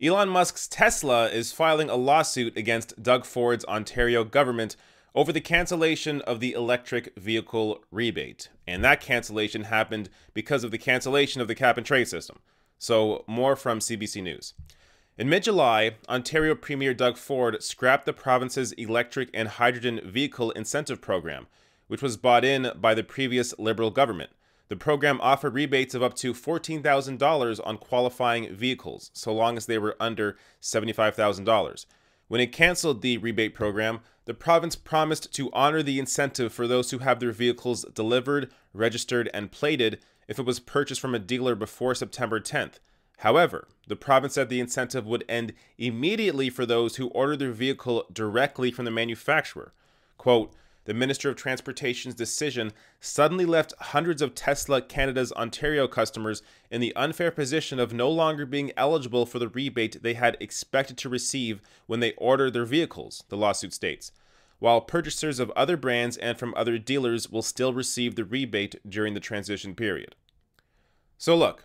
Elon Musk's Tesla is filing a lawsuit against Doug Ford's Ontario government over the cancellation of the electric vehicle rebate. And that cancellation happened because of the cancellation of the cap and trade system. So, more from CBC News. In mid-July, Ontario Premier Doug Ford scrapped the province's electric and hydrogen vehicle incentive program, which was bought in by the previous Liberal government. The program offered rebates of up to $14,000 on qualifying vehicles, so long as they were under $75,000. When it canceled the rebate program, the province promised to honor the incentive for those who have their vehicles delivered, registered, and plated if it was purchased from a dealer before September 10th. However, the province said the incentive would end immediately for those who ordered their vehicle directly from the manufacturer. Quote, "The Minister of Transportation's decision suddenly left hundreds of Tesla Canada's Ontario customers in the unfair position of no longer being eligible for the rebate they had expected to receive when they ordered their vehicles," the lawsuit states, while purchasers of other brands and from other dealers will still receive the rebate during the transition period. So look,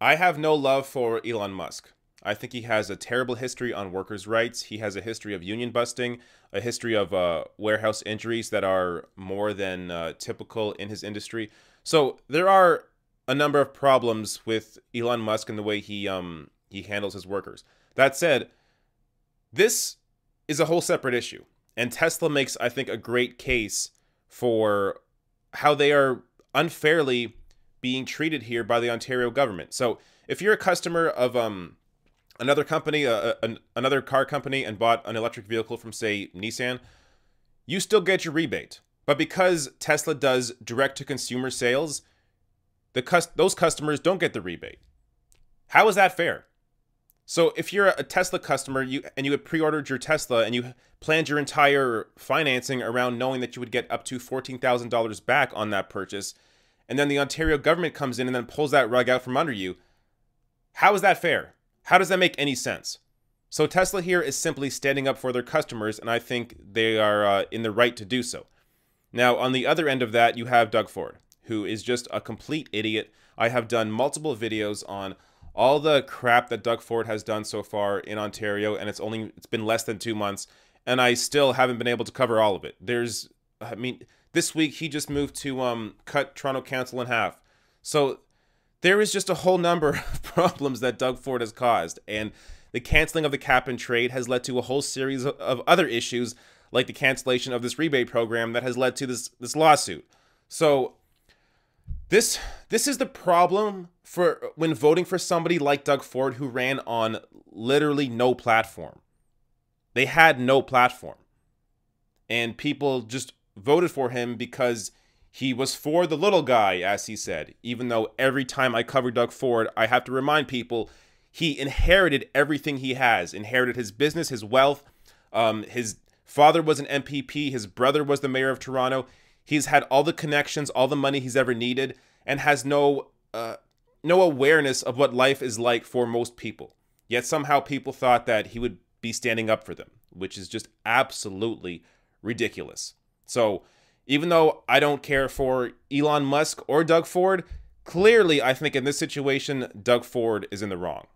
I have no love for Elon Musk. I think he has a terrible history on workers' rights. He has a history of union busting, a history of warehouse injuries that are more than typical in his industry. So there are a number of problems with Elon Musk and the way he handles his workers. That said, this is a whole separate issue. And Tesla makes, I think, a great case for how they are unfairly being treated here by the Ontario government. So if you're a customer of another company, another car company, and bought an electric vehicle from, say, Nissan, you still get your rebate. But because Tesla does direct-to-consumer sales, those customers don't get the rebate. How is that fair? So if you're a Tesla customer and you had pre-ordered your Tesla and you planned your entire financing around knowing that you would get up to $14,000 back on that purchase, and then the Ontario government comes in and then pulls that rug out from under you, how is that fair? How does that make any sense? So Tesla here is simply standing up for their customers, and I think they are in the right to do so. Now, on the other end of that, you have Doug Ford, who is just a complete idiot. I have done multiple videos on all the crap that Doug Ford has done so far in Ontario, and it's been less than 2 months, and I still haven't been able to cover all of it. This week he just moved to cut Toronto Council in half. So there is just a whole number of problems that Doug Ford has caused, and the canceling of the cap and trade has led to a whole series of other issues, like the cancellation of this rebate program that has led to this lawsuit. So this is the problem for when voting for somebody like Doug Ford, who ran on literally no platform. They had no platform, and people just voted for him because he was for the little guy, as he said, even though every time I cover Doug Ford, I have to remind people he inherited everything he has, inherited his business, his wealth. His father was an MPP. His brother was the mayor of Toronto. He's had all the connections, all the money he's ever needed, and has no awareness of what life is like for most people. Yet somehow people thought that he would be standing up for them, which is just absolutely ridiculous. So even though I don't care for Elon Musk or Doug Ford, clearly I think in this situation, Doug Ford is in the wrong.